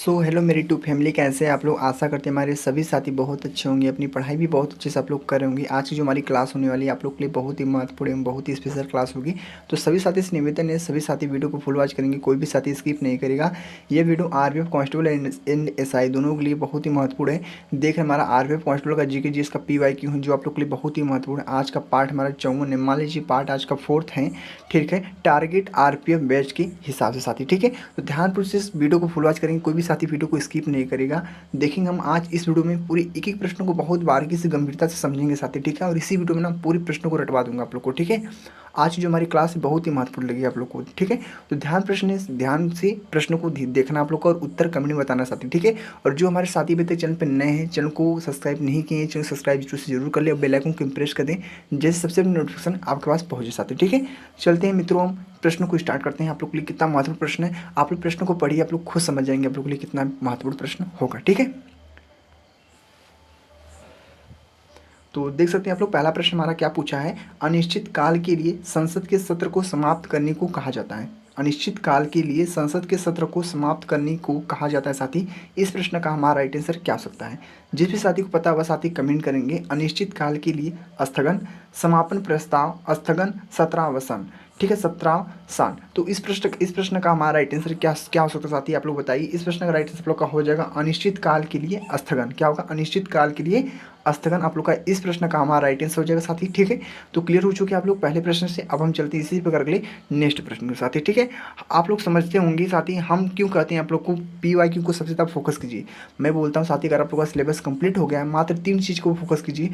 Hello मेरी YouTube family, कैसे हैं आप लोग। आशा करते हैं हमारे सभी साथी बहुत अच्छे होंगे, अपनी पढ़ाई भी बहुत अच्छे से आप लोग कर रहे होंगे। आज की जो हमारी क्लास होने वाली है आप लोग के लिए बहुत ही महत्वपूर्ण एवं बहुत ही स्पेशल क्लास होगी। तो सभी साथी से निवेदन है, सभी साथी वीडियो को फुल वॉच करेंगे, कोई भी साथी स्किप नहीं करेगा। ये video RPF constable and SI दोनों के लिए बहुत ही महत्वपूर्ण है। देख हमारा आरपीएफ कांस्टेबल का जीके जीएस का पीवाईक्यू है जो आप लोग के लिए बहुत ही महत्वपूर्ण है। आज का पार्ट हमारा 54 है, मान लीजिए पार्ट आज का 4th है, ठीक है। टारगेट आरपीएफ बैच के हिसाब से साथी, ठीक है। तो ध्यानपूर्वक से इस वीडियो को फुल वॉच करेंगे, कोई भी साथी वीडियो को स्किप नहीं करेगा। देखेंगे हम आज इस वीडियो में पूरी एक एक प्रश्न को बहुत बारीकी से गंभीरता से समझेंगे साथी, ठीक है। और इसी वीडियो में ना पूरी प्रश्नों को रटवा दूंगा आप लोग को, ठीक है। आज की जो हमारी क्लास है बहुत ही महत्वपूर्ण लगी आप लोग को, ठीक है। तो ध्यान से प्रश्नों को देखना आप लोग को और उत्तर कमेंट में बताना साथी, ठीक है। और जो हमारे साथी अभी तक चैनल पर नए हैं, चैनल को सब्सक्राइब नहीं किए हैं, चैनल सब्सक्राइब जरूर कर ले और बेल आइकन को प्रेस कर दें, जैसे सबसे नोटिफिकेशन आपके पास पहुंचे साथी, ठीक है। चलते हैं मित्रों, हम प्रश्नों को स्टार्ट करते हैं। आप लोग के लिए कितना महत्वपूर्ण प्रश्न है, आप लोग प्रश्नों को पढ़िए, आप लोग खुद समझ जाएंगे आप लोग के लिए कितना महत्वपूर्ण प्रश्न होगा, ठीक है। तो देख सकते हैं आप लोग, पहला प्रश्न हमारा क्या पूछा है। अनिश्चित काल के लिए संसद के सत्र को समाप्त करने को कहा जाता है। अनिश्चित काल के लिए संसद के सत्र को समाप्त करने को कहा जाता है साथी। इस प्रश्न का हमारा राइट आंसर क्या हो सकता है। जिस भी साथी को पता होगा साथी कमेंट करेंगे। अनिश्चित काल के लिए स्थगन, समापन प्रस्ताव, स्थगन, सत्रावसान, ठीक है, सत्रावसान। तो इस प्रश्न का हमारा राइट आंसर क्या क्या हो सकता है साथी, आप लोग बताइए। इस प्रश्न का राइट आंसर आप लोग का हो जाएगा अनिश्चित काल के लिए स्थगन। क्या होगा, अनिश्चित काल के लिए स्थगन आप लोग का इस प्रश्न का हमारा राइट आंसर हो जाएगा साथी, ठीक है। तो क्लियर हो चुके हैं आप लोग पहले प्रश्न से। अब हम चलते हैं इसी प्रकार अगले नेक्स्ट प्रश्न के साथी, ठीक है। आप लोग समझते होंगे साथी हम क्यों कहते हैं आप लोग को पीवाईक्यू को सबसे ज़्यादा फोकस कीजिए। मैं बोलता हूँ साथी, अगर आप लोग का सिलेबस कंप्लीट हो गया है, मात्र 3 चीज़ को फोकस कीजिए।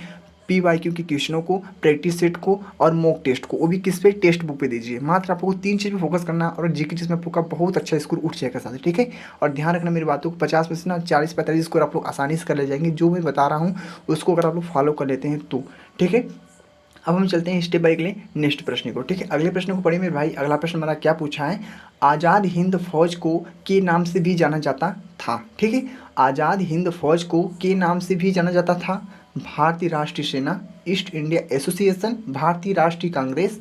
पीवाईक्यू के क्वेश्चनों को, प्रैक्टिस सेट को और मॉक टेस्ट को, वो भी किस पे, टेक्स्ट बुक पे दीजिए। मात्र आपको 3 चीज़ पे फोकस करना है और जीके जिसमें आपका बहुत अच्छा स्कोर उठ जाएगा साथी, ठीक है। और ध्यान रखना मेरी बातों को, 50 में से ना 40-45 स्कोर आप लोग आसानी से कर ले जाएंगे। जो मैं बता रहा हूँ उसको अगर आप लोग फॉलो कर लेते हैं तो, ठीक है। अब हम चलते हैं स्टेप बाय अगले नेक्स्ट प्रश्न को, ठीक है। अगले प्रश्न को पढ़िए मेरे भाई। अगला प्रश्न हमारा क्या पूछा है। आज़ाद हिंद फौज को के नाम से भी जाना जाता था, ठीक है। आज़ाद हिंद फौज को के नाम से भी जाना जाता था। भारतीय राष्ट्रीय सेना, ईस्ट इंडिया एसोसिएशन, भारतीय राष्ट्रीय कांग्रेस,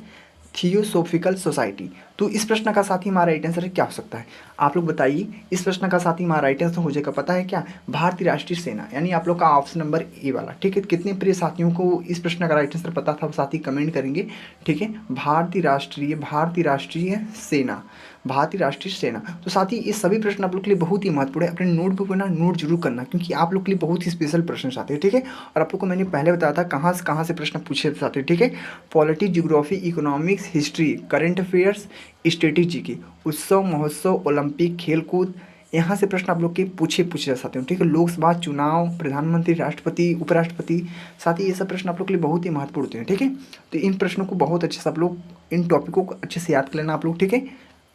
थियोसोफिकल सोसाइटी। तो इस प्रश्न का साथी हमारा राइट आंसर क्या हो सकता है, आप लोग बताइए। इस प्रश्न का साथी हमारा राइट आंसर हो जाएगा, पता है क्या, भारतीय राष्ट्रीय सेना, यानी आप लोग का ऑप्शन नंबर ए वाला, ठीक है। कितने प्रिय साथियों को इस प्रश्न का राइट आंसर पता था वो साथी कमेंट करेंगे, ठीक है। भारतीय राष्ट्रीय सेना, भारतीय राष्ट्रीय सेना। तो साथी ये सभी प्रश्न आप लोग के लिए बहुत ही महत्वपूर्ण है। अपने नोटबुक में ना नोट जरूर करना, क्योंकि आप लोग के लिए बहुत ही स्पेशल प्रश्न आते हैं, ठीक है। और आप लोग को मैंने पहले बताया था कहाँ से प्रश्न पूछे जाते हैं, ठीक है। Polity, geography, economics, history, current affairs, strategy की, उत्सव, महोत्सव, ओलंपिक, खेलकूद, यहाँ से प्रश्न आप लोग के पूछे जा सकते हैं, ठीक है। लोकसभा चुनाव, प्रधानमंत्री, राष्ट्रपति, उपराष्ट्रपति, साथ ही ये सब प्रश्न आप लोग के लिए बहुत ही महत्वपूर्ण होते हैं, ठीक है। तो इन प्रश्नों को बहुत अच्छे से आप लोग, इन टॉपिकों को अच्छे से याद कर लेना आप लोग, ठीक है।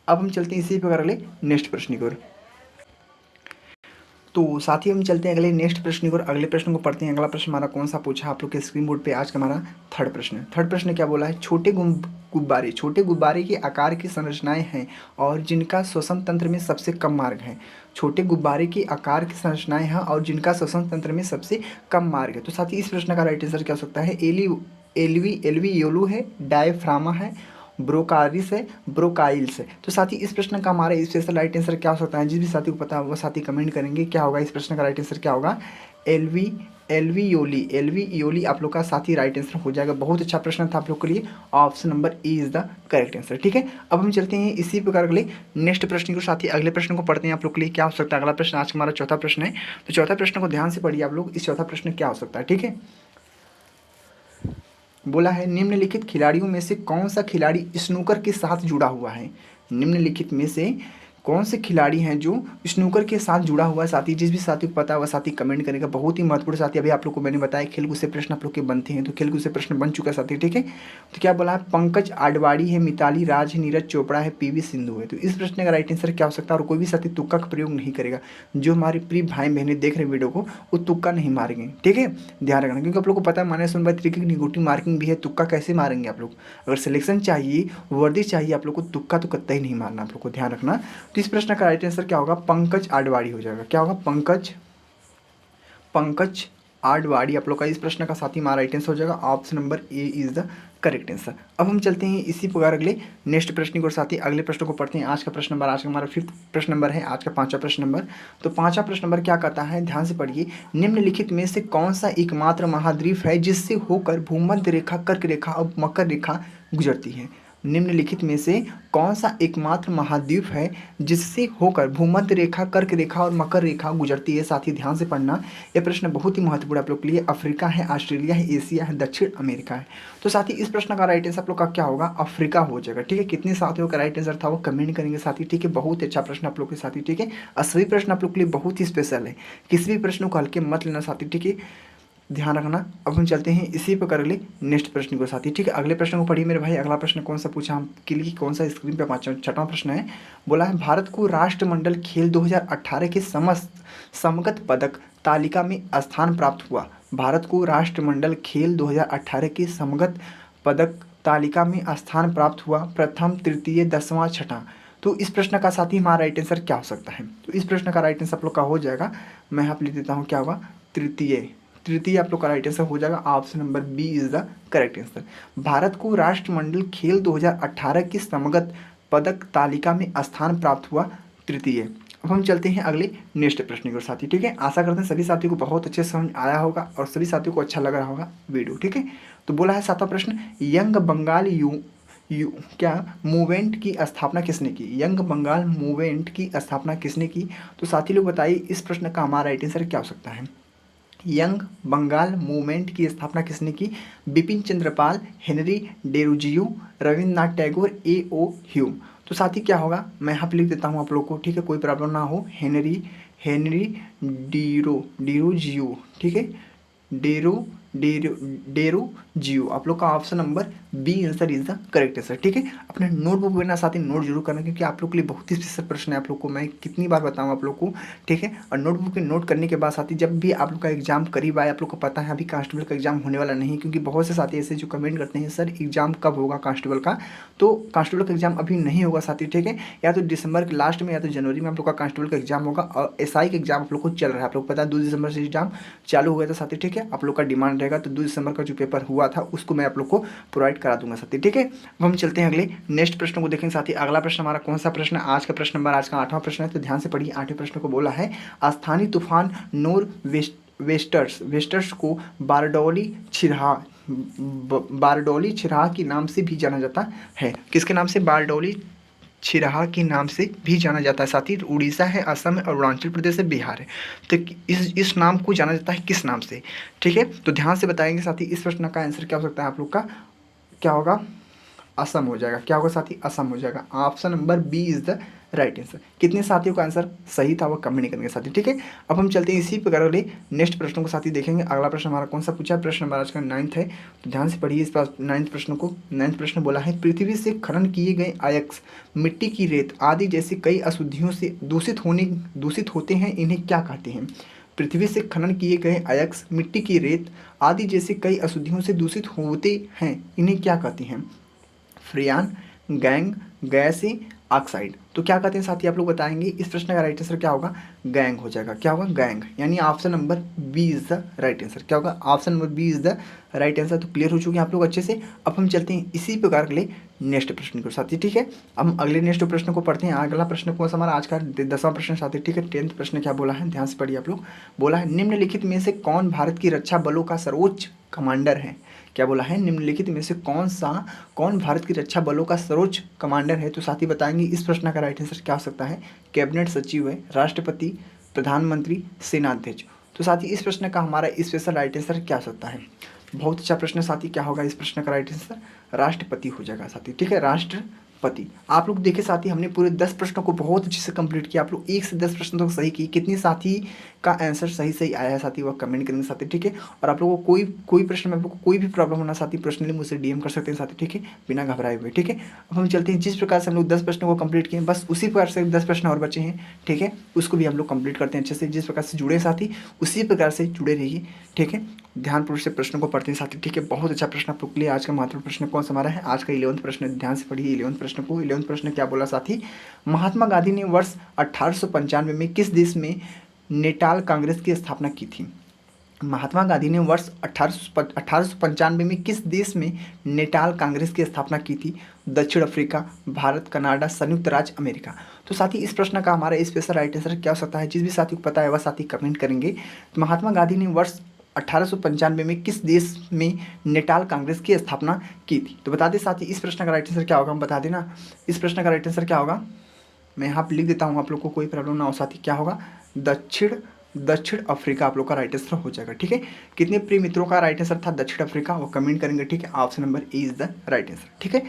अब हम चलते हैं इसी प्रकार अगले नेक्स्ट प्रश्न की ओर। तो साथ ही हम चलते हैं अगले नेक्स्ट प्रश्न की ओर। अगले प्रश्न को पढ़ते हैं। अगला प्रश्न हमारा कौन सा पूछा आप लोग के स्क्रीन बोर्ड पे। आज का हमारा थर्ड प्रश्न है। थर्ड प्रश्न क्या बोला है। छोटे गुब्बारे के आकार की संरचनाएं हैं और जिनका श्वसन तंत्र में सबसे कम मार्ग है। छोटे गुब्बारे के आकार की संरचनाएं हैं और जिनका श्वसन तंत्र में सबसे कम मार्ग है। तो साथ ही इस प्रश्न का राइट आंसर क्या हो सकता है। एल्वीयोलू है, डायफ्रामा है, ब्रोकारिस है, ब्रोकाइल्स है। तो साथी इस प्रश्न का हमारा स्पेशल राइट आंसर क्या हो सकता है। जिस भी साथी को पता है वो साथी कमेंट करेंगे क्या होगा। इस प्रश्न का राइट आंसर क्या होगा, एल्वीयोली आप लोग का साथी राइट आंसर हो जाएगा। बहुत अच्छा प्रश्न था आप लोग के लिए। Option number E is the correct answer, ठीक है। अब हम चलते हैं इसी प्रकार अगले नेक्स्ट प्रश्न को। साथी अगले प्रश्न को पढ़ते हैं आप लोग के लिए क्या हो सकता है। अगला प्रश्न आज हमारा चौथा प्रश्न है। तो चौथा प्रश्न को ध्यान से पढ़िए आप लोग। इस चौथा प्रश्न क्या हो सकता है, ठीक है। बोला है निम्नलिखित खिलाड़ियों में से कौन सा खिलाड़ी स्नूकर के साथ जुड़ा हुआ है। निम्नलिखित में से कौन से खिलाड़ी हैं जो स्नूकर के साथ जुड़ा हुआ है। साथी जिस भी साथी को पता है वह साथी कमेंट करेगा। बहुत ही महत्वपूर्ण साथी, अभी आप लोग को मैंने बताया खेलकूद से प्रश्न आप लोग के बनते हैं, तो खेलकूद से प्रश्न बन चुका है साथी, ठीक है। तो क्या बोला है, पंकज आडवाणी है, मिताली राज है, नीरज चोपड़ा है, पीवी सिंधु है। तो इस प्रश्न का राइट आंसर क्या हो सकता है। और कोई भी साथी तुक्का का प्रयोग नहीं करेगा। जो हमारे प्रिय भाई बहनें देख रहे हैं वीडियो को वो तुक्का नहीं मारेंगे, ठीक है। ध्यान रखना, क्योंकि आप लोग को पता है -1/3 की निगेटिव मार्किंग भी है। तुक्का कैसे मारेंगे आप लोग। अगर सिलेक्शन चाहिए, वर्दी चाहिए आप लोग को, तुक्का तो कतई नहीं मारना आप लोग को, ध्यान रखना। तो इस प्रश्न का राइट आंसर क्या होगा, पंकज आडवाणी हो जाएगा। क्या होगा, पंकज आडवाणी आप लोग का इस प्रश्न का साथी हमारा राइट आंसर हो जाएगा। Option number A is the correct answer. अब हम चलते हैं इसी प्रकार अगले नेक्स्ट प्रश्न को साथी अगले प्रश्न को पढ़ते हैं। आज का प्रश्न नंबर, आज का हमारा 5th प्रश्न नंबर है, आज का 5वां प्रश्न नंबर। तो 5वां प्रश्न नंबर क्या कहता है, ध्यान से पढ़िए। निम्नलिखित में से कौन सा एकमात्र महाद्वीप है जिससे होकर भूमध्य रेखा, कर्क रेखा और मकर रेखा गुजरती है। निम्नलिखित में से कौन सा एकमात्र महाद्वीप है जिससे होकर भूमध्य रेखा, कर्क रेखा और मकर रेखा गुजरती है। साथी ध्यान से पढ़ना, यह प्रश्न बहुत ही महत्वपूर्ण आप लोग के लिए। अफ्रीका है, ऑस्ट्रेलिया है, एशिया है, दक्षिण अमेरिका है। तो साथी इस प्रश्न का राइट आंसर आप लोग का क्या होगा, अफ्रीका हो जाएगा। ठीक है, कितने साथियों का राइट आंसर था वो कमेंट करेंगे साथी। ठीक है, बहुत अच्छा प्रश्न आप लोग के साथी। ठीक है, और सभी प्रश्न आप लोग के लिए बहुत ही स्पेशल है, किसी भी प्रश्न को हल्के मत लेना साथी। ठीक है, ध्यान रखना। अब हम चलते हैं इसी पर अगले नेक्स्ट प्रश्न को साथी। ठीक है, अगले प्रश्न को पढ़िए मेरे भाई। अगला प्रश्न कौन सा पूछा हम के लिए, कौन सा स्क्रीन पे 6वां प्रश्न है। बोला है भारत को राष्ट्रमंडल खेल 2018 के समस्त समगत पदक तालिका में स्थान प्राप्त हुआ। भारत को राष्ट्रमंडल खेल 2018 के समगत पदक तालिका में स्थान प्राप्त हुआ, प्रथम, तृतीय, 10वां, छठा। तो इस प्रश्न का साथी हमारा राइट आंसर क्या हो सकता है। तो इस प्रश्न का राइट आंसर आप लोग का हो जाएगा, मैं यहाँ पे लिख देता हूँ, क्या होगा, तृतीय। तृतीय आप लोग का राइट आंसर हो जाएगा। Option number B is the correct answer. Bharat को राष्ट्रमंडल खेल 2018 की समगत पदक तालिका में स्थान प्राप्त हुआ, तृतीय। अब हम चलते हैं अगले नेक्स्ट प्रश्न की ओर साथी। ठीक है, आशा करते हैं सभी साथियों को बहुत अच्छे से समझ आया होगा और सभी साथियों को अच्छा लग रहा होगा वीडियो। ठीक है, तो बोला है 7वां प्रश्न, यंग बंगाल क्या मूवमेंट की स्थापना किसने की। यंग बंगाल मूवमेंट की स्थापना किसने की। तो साथी लोग बताइए इस प्रश्न का हमारा राइट आंसर क्या हो सकता है। यंग बंगाल मूवमेंट की स्थापना किसने की। बिपिन चंद्र पाल, हेनरी डेरोजियो, रविन्द्रनाथ टैगोर, ए ओ ह्यूम। तो साथी क्या होगा, मैं यहाँ पे लिख देता हूँ आप लोग को। ठीक है, कोई प्रॉब्लम ना हो। Henry Henry Derozio. ठीक है, डेरो डेरो डेरो जियो आप लोग का option number B answer is the correct answer. ठीक है, अपने नोटबुक में ना साथ ही नोट जरूर करना, क्योंकि आप लोग के लिए बहुत ही स्पेशल प्रश्न है। आप लोग को मैं कितनी बार बताऊँ आप लोग को। ठीक है, और नोटबुक में नोट करने के बाद साथी जब भी आप लोग का एग्जाम करीब आए, आप लोग को पता है अभी कांस्टेबल का एग्जाम होने वाला नहीं, क्योंकि बहुत से साथी ऐसे जो कमेंट करते हैं सर एग्जाम कब होगा कांस्टेबल का। तो कांस्टेबल का एग्जाम अभी नहीं होगा साथी। ठीक है, या तो दिसंबर के लास्ट में या तो जनवरी में आप लोग का कांस्टेबल का एग्जाम होगा। और एसआई का एग्जाम आप लोग को चल रहा है, आप लोग पता है 2 दिसंबर से एग्जाम चालू हो गया था साथी। ठीक है, आप लोग का डिमांड रहेगा तो 2 दिसंबर का जो पेपर हुआ था उसको मैं आप लोग को प्रोवाइड करा दूंगा साथी। ठीक है, अब हम चलते हैं अगले नेक्स्ट प्रश्न को देखेंगे साथी। अगला प्रश्न हमारा कौन सा प्रश्न है, आज का प्रश्न नंबर, आज का 8वां प्रश्न है। तो ध्यान से पढ़िए, 8वें प्रश्न को बोला है स्थानीय तूफान नोर वेस्टर्स को बारडोली छिरहा के नाम से भी जाना जाता है। किसके नाम से, बारडोली छिरहा के नाम से भी जाना जाता है साथी। उड़ीसा है, असम है, अरुणाचल प्रदेश है, बिहार है। तो इस नाम को जाना जाता है किस नाम से। ठीक है, तो ध्यान से बताएंगे साथी। इस प्रश्न का आंसर क्या हो सकता है आप लोग का, क्या होगा, असम हो जाएगा। क्या होगा साथी, असम हो जाएगा। Option number B is the right answer. कितने साथियों का आंसर सही था वो कमेंट करेंगे साथी। ठीक है, अब हम चलते हैं इसी प्रकार अगले नेक्स्ट प्रश्न को साथी देखेंगे। अगला प्रश्न हमारा कौन सा पूछा है, प्रश्न नंबर आज का 9th है। तो ध्यान से पढ़िए इस 9th प्रश्न को। 9th प्रश्न बोला है पृथ्वी से खनन किए गए अयस्क, मिट्टी की रेत आदि जैसे कई अशुद्धियों से दूषित होते हैं, इन्हें क्या कहते हैं। पृथ्वी से खनन किए गए अयस्क, मिट्टी की रेत आदि जैसे कई अशुद्धियों से दूषित होते हैं, इन्हें क्या कहते हैं। फ्रियान, गैंग, गैसी, ऑक्साइड। तो क्या कहते हैं साथी आप लोग बताएंगे। इस प्रश्न का राइट आंसर क्या होगा, गैंग हो जाएगा। क्या होगा, गैंग, यानी option number B is the right answer. क्या होगा, option number B is the right answer. तो क्लियर हो चुके हैं आप लोग अच्छे से। अब हम चलते हैं इसी प्रकार के लिए नेक्स्ट प्रश्न को साथी। ठीक है, अब हम अगले नेक्स्ट प्रश्न को पढ़ते हैं। अगला प्रश्न कौन सा हमारा आज का 10वां प्रश्न साथी। ठीक है, 10th प्रश्न क्या बोला है, ध्यान से पढ़िए आप लोग। बोला है निम्नलिखित में से कौन भारत की रक्षा बलों का सर्वोच्च कमांडर है। क्या बोला है, निम्नलिखित में से कौन भारत की रक्षा बलों का सर्वोच्च कमांडर है। तो साथी बताएंगे इस प्रश्न का राइट आंसर क्या हो सकता है। कैबिनेट सचिव है, राष्ट्रपति, प्रधानमंत्री, सेनाध्यक्ष। तो साथी इस प्रश्न का हमारा स्पेशल राइट आंसर क्या हो सकता है। बहुत अच्छा प्रश्न साथी। क्या होगा इस प्रश्न का राइट आंसर, राष्ट्रपति हो जाएगा साथी। ठीक है, राष्ट्रपति। आप लोग देखे साथी हमने पूरे 10 प्रश्नों को बहुत अच्छे से कंप्लीट किया। आप लोग 1 से 10 प्रश्न तक सही किए। कितनी साथी का आंसर सही आया है साथी वह कमेंट करेंगे साथी। ठीक है, और आप लोगों को कोई प्रश्न में आप लोग को कोई भी प्रॉब्लम होना साथी पर्सनली मुझसे डीएम कर सकते हैं साथी। ठीक है, बिना घबराए हुए। ठीक है, अब हम चलते हैं जिस प्रकार से हम लोग 10 प्रश्नों को कंप्लीट किए, बस उसी प्रकार से 10 प्रश्न और बचे हैं। ठीक है, उसको भी हम लोग कंप्लीट करते हैं अच्छे से। जिस प्रकार से जुड़े साथी उसी प्रकार से जुड़े रहिए। ठीक है, ध्यानपूर्वक से प्रश्नों को पढ़ते हैं साथी। ठीक है, बहुत अच्छा प्रश्न आप लोग के लिए। आज का महत्वपूर्ण प्रश्न कौन सा हमारा है, आज का 11वां प्रश्न। ध्यान से पढ़िए 11वें प्रश्न को। 11वां प्रश्न क्या बोला साथी, महात्मा गांधी ने वर्ष 1895 में किस देश में नेटाल कांग्रेस की स्थापना की थी। महात्मा गांधी ने वर्ष 1895 में किस देश में नेटाल कांग्रेस की स्थापना की थी? दक्षिण अफ्रीका, भारत, कनाडा, संयुक्त राज्य अमेरिका। तो साथी इस प्रश्न का हमारा स्पेशल राइट आंसर क्या हो सकता है? जिस भी साथी को पता है वह साथी कमेंट करेंगे। तो महात्मा गांधी ने वर्ष 1895 में किस देश में नेटाल कांग्रेस की स्थापना की थी? तो बता दें साथी इस प्रश्न का राइट आंसर क्या होगा, हम बता देना। इस प्रश्न का राइट आंसर क्या होगा, मैं यहाँ पर लिख देता हूँ, आप लोग को कोई प्रॉब्लम ना हो साथी। क्या होगा? दक्षिण अफ्रीका आप लोग का राइट आंसर हो जाएगा। ठीक है, कितने प्रिय मित्रों का राइट आंसर था दक्षिण अफ्रीका, वो कमेंट करेंगे। ठीक है, option number A is the right answer. ठीक है,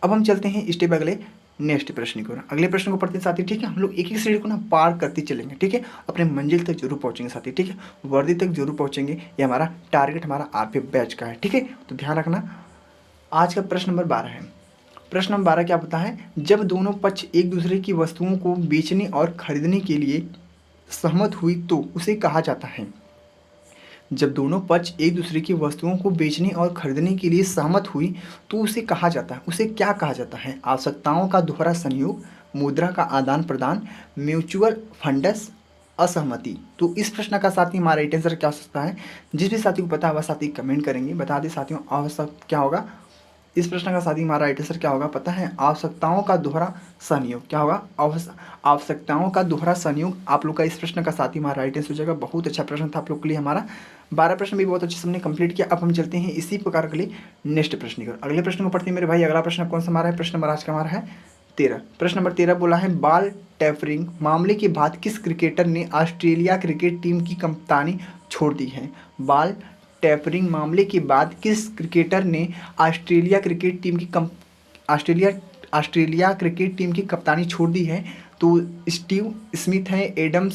अब हम चलते हैं स्टेप अगले नेक्स्ट प्रश्न की ओर। अगले प्रश्न को पढ़ते हैं साथी। ठीक है, हम लोग एक एक सीढ़ी को ना पार करते चलेंगे। ठीक है, अपने मंजिल तक जरूर पहुंचेंगे साथी। ठीक है, वर्दी तक जरूर पहुंचेंगे, ये हमारा टारगेट हमारा आरपी बैच का है। ठीक है, तो ध्यान रखना। आज का प्रश्न नंबर 12 है। प्रश्न नंबर 12 क्या होता है? जब दोनों पक्ष एक दूसरे की वस्तुओं को बेचने और खरीदने के लिए सहमत हुई तो उसे कहा जाता है। जब दोनों पक्ष एक दूसरे की वस्तुओं को बेचने और खरीदने के लिए सहमत हुई तो उसे कहा जाता है, उसे क्या कहा जाता है? आवश्यकताओं का दोहरा संयोग, मुद्रा का आदान प्रदान, म्यूचुअल फंड्स, असहमति। तो इस प्रश्न का साथी हमारा राइट आंसर क्या हो सकता है? जिस भी साथी को पता है वह साथी कमेंट करेंगे। बता दें साथियों, आवश्यक क्या होगा? इस प्रश्न का साथी हमारा राइट आंसर क्या होगा पता है? आवश्यकताओं का दोहरा संयोग। क्या होगा? आवश्यकताओं का दोहरा संयोग आप लोग का इस प्रश्न का साथी हमारा राइट आंसर हो जाएगा। बहुत अच्छा प्रश्न था आप लोग के लिए हमारा। 12 प्रश्न भी बहुत अच्छे से हमने कंप्लीट किया। अब हम चलते हैं इसी प्रकार के लिए नेक्स्ट प्रश्न की ओर। अगले प्रश्न को पढ़ते हैं मेरे भाई। अगला प्रश्न कौन सा हमारा है? प्रश्न नंबर आज का हमारा है 13। प्रश्न नंबर 13 बोला है, बॉल टेम्परिंग मामले के बाद किस क्रिकेटर ने ऑस्ट्रेलिया क्रिकेट टीम की कप्तानी छोड़ दी है? बॉल टेम्परिंग मामले के बाद किस क्रिकेटर ने ऑस्ट्रेलिया क्रिकेट टीम की कप्तानी छोड़ दी है? तो स्टीव स्मिथ है, एडम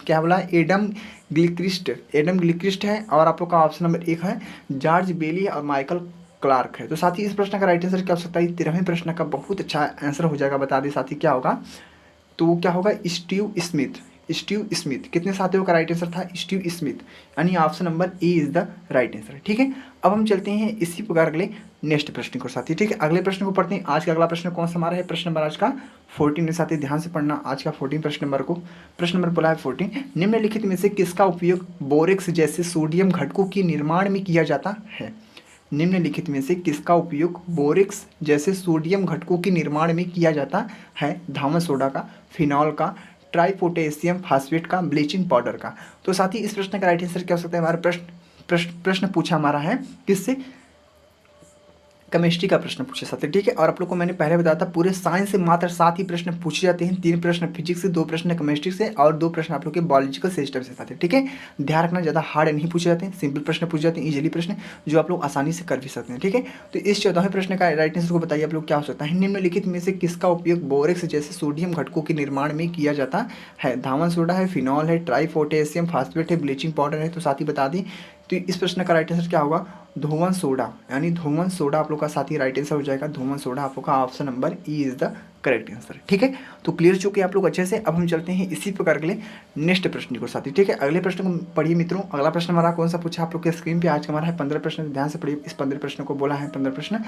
क्या बोला? एडम गिलक्रिस्ट है, और आप लोग का ऑप्शन नंबर 1 है जॉर्ज बेली और माइकल क्लार्क है। तो साथी इस प्रश्न का राइट आंसर क्या हो सकता है? 13वें प्रश्न का बहुत अच्छा आंसर हो जाएगा। बता दें साथी क्या होगा? तो क्या होगा? Steve Smith. कितने साथियों का राइट आंसर था? स्टीव स्मिथ, यानी option number A is the right answer. ठीक है, अब हम चलते हैं इसी प्रकार अगले नेक्स्ट प्रश्न को साथी। ठीक है, अगले प्रश्न को पढ़ते हैं। आज का अगला प्रश्न कौन सा हमारा है? प्रश्न नंबर आज का 14 साथी, ध्यान से पढ़ना आज का 14 प्रश्न नंबर को। प्रश्न नंबर बोला है 14, निम्नलिखित में से किसका उपयोग बोरेक्स जैसे सोडियम घटकों के निर्माण में किया जाता है? निम्नलिखित में से किसका उपयोग बोरेक्स जैसे सोडियम घटकों के निर्माण में किया जाता है? धामन सोडा का, फिनॉल का, ट्राइपोटेशियम फास्फेट का, ब्लीचिंग पाउडर का। तो साथी इस प्रश्न का राइट आंसर क्या हो सकता है? हमारा प्रश्न पूछा हमारा है किससे? केमिस्ट्री का प्रश्न पूछे साथी। ठीक है, और आप लोग को मैंने पहले बताया था पूरे साइंस से मात्र 7 ही प्रश्न पूछे जाते हैं। 3 प्रश्न फिजिक्स से, 2 प्रश्न केमिस्ट्री से और 2 प्रश्न आप लोग के बायोलॉजिकल सिस्टम से साथी। ठीक है, ध्यान रखना, ज़्यादा हार्ड नहीं पूछे जाते हैं, सिंपल प्रश्न पूछे जाते हैं, इजीली प्रश्न जो आप लोग आसानी से कर भी सकते हैं। ठीक है, तो इस 14वें प्रश्न का राइट आंसर को बताइए आप लोग क्या हो सकता है? निम्नलिखित में से किसका उपयोग बोरेक्स जैसे सोडियम घटकों के निर्माण में किया जाता है? धामन सोडा है, फिनॉल है, ट्राइपोटेशियम फास्फेट है, ब्लीचिंग पाउडर है। तो साथी बता दें, तो इस प्रश्न का राइट आंसर क्या होगा? धोवन सोडा, यानी धोवन सोडा आप लोग का साथी राइट आंसर हो जाएगा। धोवन सोडा आप लोग का option number E is the correct answer. ठीक है, तो क्लियर चुके आप लोग अच्छे से। अब हम चलते हैं इसी प्रकार के लिए नेक्स्ट प्रश्न को साथी। ठीक है, अगले प्रश्न को पढ़िए मित्रों। अगला प्रश्न हमारा कौन सा पूछा आप लोग के स्क्रीन पे? आज का हमारा है 15 प्रश्न, ध्यान से पढ़िए। इस 15 प्रश्न को बोला है 15 प्रश्न।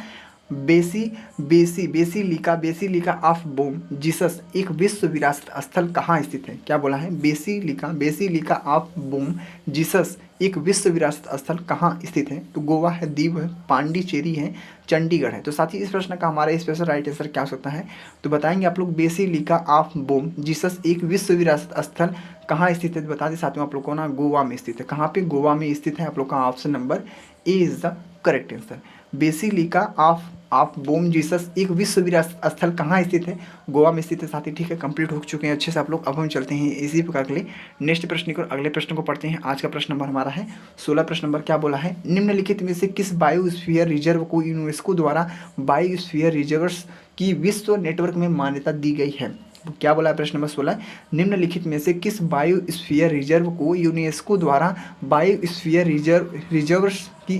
बेसिलिका ऑफ बोम जीसस एक विश्व विरासत स्थल कहाँ स्थित है? क्या बोला है? बेसिलिका ऑफ बोम जीसस एक विश्व विरासत स्थल कहाँ स्थित है? तो गोवा है, दीव है, पांडिचेरी है, चंडीगढ़ है। तो साथ ही इस प्रश्न का हमारा स्पेशल राइट आंसर क्या हो सकता है? तो बताएंगे आप लोग, बेसिलिका ऑफ बोम जीसस एक विश्व विरासत स्थल कहाँ स्थित है? बता दें साथियों आप लोग को ना, गोवा में स्थित है। कहाँ पे? गोवा में स्थित है। आप लोग का option number A is the correct answer. Basilica of Bom Jesus एक विश्व विरासत स्थल कहाँ स्थित है? गोवा में स्थित है साथी। ठीक है, कंप्लीट हो चुके हैं अच्छे से आप लोग। अब हम चलते हैं इसी प्रकार के लिए नेक्स्ट प्रश्न को, अगले प्रश्न को पढ़ते हैं। आज का प्रश्न नंबर हमारा है 16। प्रश्न नंबर क्या बोला है? निम्नलिखित में से किस बायोस्फीयर रिजर्व को यूनेस्को द्वारा बायोस्फीयर रिजर्व्स की विश्व नेटवर्क में मान्यता दी गई है? क्या बोला है? प्रश्न नंबर 16, निम्नलिखित में से किस बायोस्फीयर रिजर्व को यूनेस्को द्वारा बायोस्फीयर रिजर्व्स की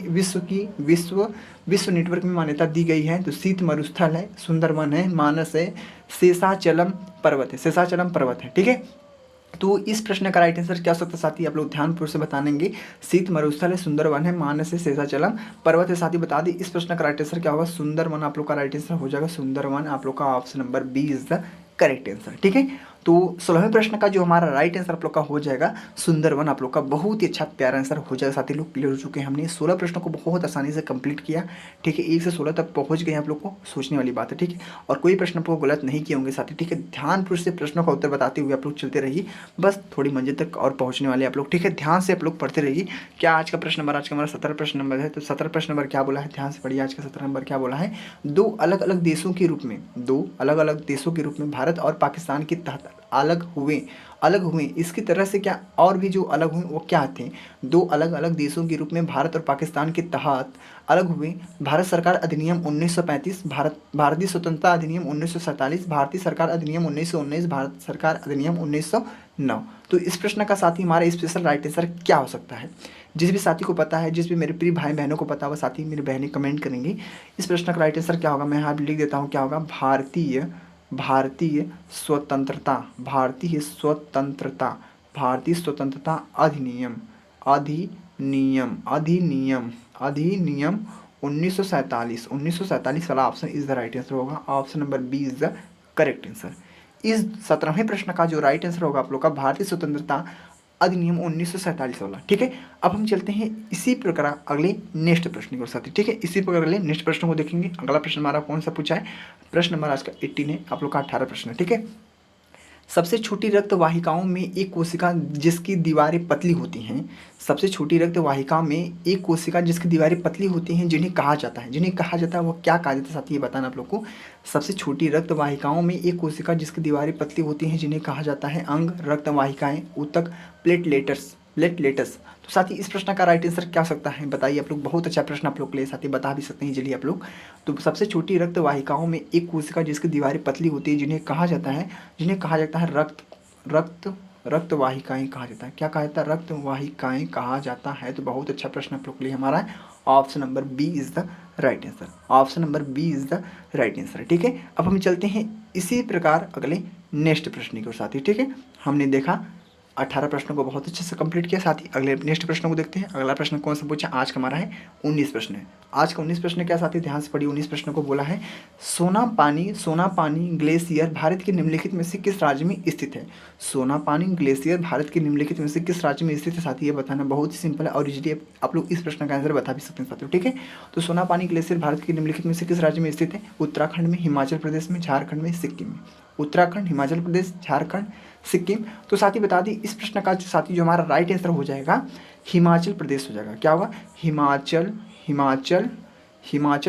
विश्व नेटवर्क में मान्यता दी गई है? तो शीत मरुस्थल है, सुंदरवन है, मानस है, शेषाचलम पर्वत है। ठीक है, तो इस प्रश्न का राइट आंसर क्या हो सकता है साथी? आप लोग ध्यानपूर्वक से बताएंगे। शीत मरुस्थल है, सुंदरवन है, मानस है, शेषाचलम पर्वत है साथी। बता दी इस प्रश्न का राइट आंसर क्या होगा? सुंदरवन आप लोग का राइट आंसर हो जाएगा। सुंदरवन आप लोग का option number B is the correct answer. ठीक है, तो 16वें प्रश्न का जो हमारा राइट आंसर आप लोग का हो जाएगा सुंदरवन। आप लोग का बहुत ही अच्छा प्यारा आंसर हो जाएगा। साथी लोग क्लियर हो चुके हैं, हमने 16 प्रश्नों को बहुत आसानी से कंप्लीट किया। ठीक है, 1 से 16 तक पहुंच गए आप लोग को, सोचने वाली बात है। ठीक है, और कोई प्रश्न आप लोग गलत नहीं किए होंगे साथी। ठीक है, ध्यानपूर्वक से प्रश्नों का उत्तर बताते हुए आप लोग चलते रहिए, बस थोड़ी मंजिल तक और पहुंचने वाले आप लोग। ठीक है, ध्यान से आप लोग पढ़ते रहिए। क्या आज का प्रश्न नंबर, आज का हमारा 17 प्रश्न नंबर है, तो 17 प्रश्न नंबर क्या बोला है, ध्यान से पढ़िए। आज का 17 नंबर क्या बोला है, दो अलग अलग देशों के रूप में, दो अलग अलग देशों के रूप में भारत और पाकिस्तान के तहत अलग हुए इसकी तरह से क्या और भी जो अलग हुए वो क्या थे। दो अलग अलग देशों के रूप में भारत और पाकिस्तान के तहत अलग हुए। भारत सरकार अधिनियम 1935, भारतीय स्वतंत्रता अधिनियम 1947, भारतीय सरकार अधिनियम 1919, भारत सरकार अधिनियम 1909। तो इस प्रश्न का साथी हमारा स्पेशल राइट आंसर क्या हो सकता है। जिस भी साथी को पता है, जिस भी मेरे प्रिय भाई बहनों को पता होगा, साथी मेरी बहनें कमेंट करेंगी इस प्रश्न का राइट आंसर क्या होगा। मैं यहाँ लिख देता हूँ क्या होगा, भारतीय स्वतंत्रता, भारतीय स्वतंत्रता अधिनियम, अधिनियम 1947 वाला option is the right answer होगा। Option number B is the correct answer. इस 17वें प्रश्न का जो राइट आंसर होगा आप लोग का भारतीय स्वतंत्रता अधिनियम 1947 वाला। ठीक है, अब हम चलते हैं इसी प्रकार अगले नेक्स्ट प्रश्न की ओर साथी। ठीक है, इसी प्रकार अगले नेक्स्ट प्रश्न को देखेंगे। अगला प्रश्न हमारा कौन सा पूछा है, प्रश्न नंबर आज का 18 है, आप लोग का 18 प्रश्न है। ठीक है, सबसे छोटी रक्त वाहिकाओं में एक कोशिका जिसकी दीवारें पतली होती हैं, सबसे छोटी रक्त वाहिका में एक कोशिका जिसकी दीवारें पतली होती हैं, जिन्हें कहा जाता है, वो क्या कहा जाता है साथी, ये बताना आप लोग को। सबसे छोटी रक्त वाहिकाओं में एक कोशिका जिसकी दीवारें पतली होती हैं, जिन्हें कहा जाता है अंग, रक्त वाहिकाएं, ऊतक, प्लेटलेट्स। तो साथी इस प्रश्न का राइट आंसर क्या हो सकता है, बताइए आप लोग। बहुत अच्छा प्रश्न आप लोग के लिए साथी, बता भी सकते हैं जल्दी आप लोग। तो सबसे छोटी रक्त वाहिकाओं में एक कोशिका जिसकी दीवारें पतली होती है, जिन्हें कहा जाता है रक्त वाहिकाएं कहा जाता है। क्या कहा जाता है, रक्त वाहिकाएं कहा जाता है। तो बहुत अच्छा प्रश्न आप लोग के लिए हमारा option number B is the right answer. Option number B is the right answer. ठीक है, अब हम चलते हैं इसी प्रकार अगले नेक्स्ट प्रश्न की ओर साथी। ठीक है, हमने देखा 18 प्रश्नों को बहुत अच्छे से कंप्लीट किया साथी। अगले नेक्स्ट प्रश्न को देखते हैं। अगला प्रश्न कौन सा पूछा, आज का हमारा है 19 प्रश्न है। आज का 19 प्रश्न क्या साथी, ध्यान से पढ़िए। 19 प्रश्न को बोला है सोना पानी ग्लेशियर भारत के निम्नलिखित में से किस राज्य में स्थित है। सोना पानी ग्लेशियर भारत के निम्नलिखित में से किस राज्य में स्थित है साथी, ये बताना बहुत ही सिंपल है और इजीली आप लोग इस प्रश्न का आंसर बता भी सकते हैं साथियों। ठीक है, तो सोना पानी ग्लेशियर भारत के निम्नलिखित में से किस राज्य में स्थित है। उत्तराखंड में, हिमाचल प्रदेश में, झारखंड में, सिक्किम में। उत्तराखंड, हिमाचल प्रदेश, झारखंड, सिक्किम। तो साथी बता दी इस प्रश्न का साथी जो हमारा राइट आंसर हो जाएगा हिमाचल प्रदेश हो जाएगा। क्या होगा, हिमाचल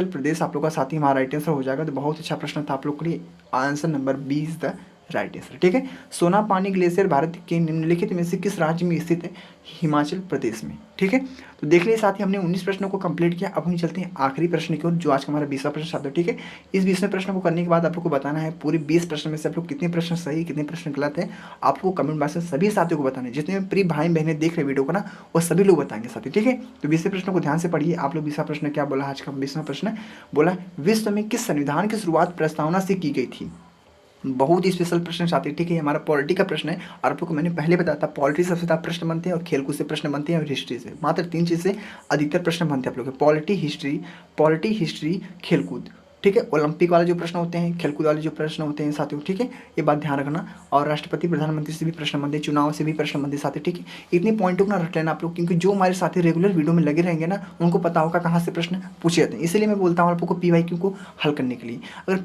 प्रदेश आप लोग का साथी हमारा राइट आंसर हो जाएगा। तो बहुत अच्छा प्रश्न था आप लोग के लिए, answer number B is the right answer. ठीक है, सोना पानी ग्लेशियर भारत के निम्नलिखित में से किस राज्य में स्थित है, हिमाचल प्रदेश में। ठीक है, तो देख लिए साथी हमने 19 प्रश्नों को कंप्लीट किया। अब हम चलते हैं आखिरी प्रश्न की ओर, जो आज का हमारा 20वां प्रश्न आता है। ठीक है, इस 20वें प्रश्न को करने के बाद आप लोग को बताना है पूरे 20 प्रश्न में से आप लोग कितने प्रश्न सही, कितने प्रश्न गलत है। आपको कमेंट बॉक्स में सभी साथियों को बताना है, जितने प्रिय भाई बहनें देख रहे वीडियो को ना, वो सभी लोग बताएंगे साथी। ठीक है, तो 20वें प्रश्न को ध्यान से पढ़िए आप लोग। 20वां प्रश्न क्या बोला, आज का 20वां प्रश्न बोला विश्व में किस संविधान की शुरुआत प्रस्तावना से की गई थी। बहुत ही स्पेशल प्रश्न साथी। ठीक है, हमारा पॉलिटी का प्रश्न है और आप लोग को मैंने पहले बताया था पॉलिटी सबसे ज़्यादा प्रश्न बनते हैं और खेलकूद से प्रश्न बनते हैं और हिस्ट्री से, मात्र 3 चीज़ से अधिकतर प्रश्न बनते हैं आप लोग के, पॉलिटी हिस्ट्री खेलकूद। ठीक है, ओलंपिक वाले जो प्रश्न होते हैं, खेलकूद वाले जो प्रश्न होते हैं साथियों। ठीक है, ये बात ध्यान रखना। और राष्ट्रपति प्रधानमंत्री से भी प्रश्न बनते हैं, चुनाव से भी प्रश्न बनते हैं साथी। ठीक है, इतने पॉइंटों को ना रख लेना आप लोग, क्योंकि जो हमारे साथी रेगुलर वीडियो में लगे रहेंगे ना, उनको पता होगा कहाँ से प्रश्न पूछे जाते हैं। इसलिए मैं बोलता हूँ आप लोग को PYQ को हल करने के लिए। अगर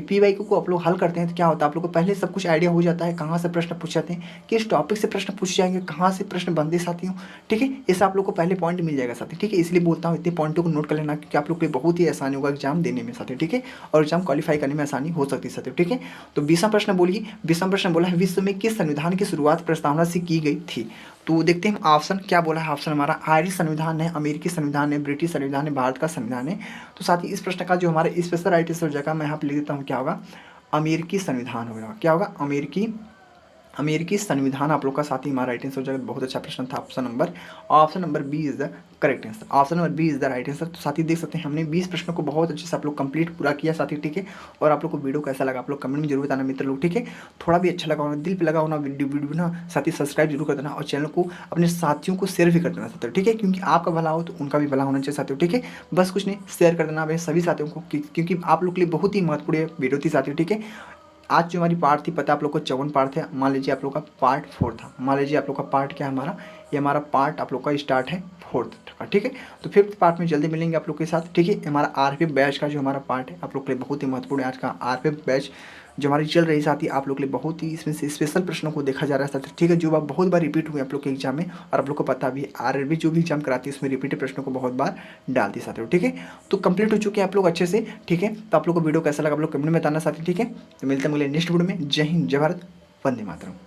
PYQ को आप लोग हल करते हैं तो क्या होता है, आप लोग को पहले सब कुछ आइडिया हो जाता है कहाँ से प्रश्न पूछ जाते हैं, किस टॉपिक से प्रश्न पूछ जाएंगे, कहाँ से प्रश्न बनते साथियों। ठीक है, इससे आप लोग को पहले पॉइंट मिल जाएगा साथी। ठीक है, इसलिए बोलता हूँ इतने पॉइंटों को नोट कर लेना, क्योंकि आप लोग को बहुत ही आसानी होगा एग्जाम देने में साथी। ठीक है, और एग्जाम क्वालिफाई करने में आसानी हो सकती है साथियों। ठीक है, तो 20वां प्रश्न बोलिए। 20वां प्रश्न बोला है विश्व में किस संविधान की शुरुआत प्रस्तावना से की गई थी। तो देखते हैं ऑप्शन क्या बोला है। ऑप्शन हमारा आयरिश संविधान है, अमेरिकी संविधान है, ब्रिटिश संविधान है, भारत का संविधान है। तो साथ ही इस प्रश्न का जो हमारे स्पेशल राइट आंसर हो जाएगा, मैं यहाँ पे लिख देता हूँ क्या होगा, अमेरिकी संविधान होगा। क्या होगा, अमेरिकी संविधान आप लोग का साथ ही हमारा राइट आंसर हो जाएगा। बहुत अच्छा प्रश्न था। Option number B is the correct answer. Option number B is the right answer. तो साथ ही देख सकते हैं हमने 20 प्रश्नों को बहुत अच्छे से आप लोग कंप्लीट पूरा किया साथी। ठीक है, और आप लोग को वीडियो कैसा लगा आप लोग कमेंट में जरूर बताना मित्र लोग। ठीक है, थोड़ा भी अच्छा लगा होना, दिल पे लगा होना वीडियो ना साथ ही सब्सक्राइब जरूर कर देना और चैनल को अपने साथियों को शेयर भी कर देना साथियों। ठीक है, क्योंकि आपका भला हो तो उनका भी भला होना चाहिए साथियों। ठीक है, बस कुछ नहीं, शेयर कर देना भाई सभी साथियों को, क्योंकि आप लोग के लिए बहुत ही महत्वपूर्ण वीडियो थी साथियों। ठीक है, आज जो हमारी पार्ट थी, पता है आप लोग को 54 पार्ट थे, मान लीजिए आप लोग का पार्ट 4 था, मान लीजिए आप लोग का पार्ट क्या है हमारा, ये हमारा पार्ट आप लोग का स्टार्ट है 4th का, ठीक है। तो 5th पार्ट में जल्दी मिलेंगे आप लोग के साथ, ठीक है। हमारा आरपीएफ बैच का जो हमारा पार्ट है आप लोग के लिए बहुत ही महत्वपूर्ण है। आज का आरपीएफ बैच जो हमारी चल रही साथी, आप लोग के लिए बहुत ही इसमें से स्पेशल प्रश्नों को देखा जा रहा है, ठीक है, जो बात बहुत बार रिपीट हुए आप लोग के एग्जाम में, और आप लोग को पता भी आरआरबी जो भी एग्जाम कराती है उसमें रिपीटेड प्रश्नों को बहुत बार डालती है साथियों, ठीक है। तो कंप्लीट हो चुके हैं आप लोग अच्छे से, ठीक है। तो आप लोग को वीडियो कैसा लगा आप लोग कमेंट में बताना साथी, ठीक है। तो मिलते हैं अगले नेक्स्ट वीडियो में। जय हिंद, जय भारत, वंदे मातरम।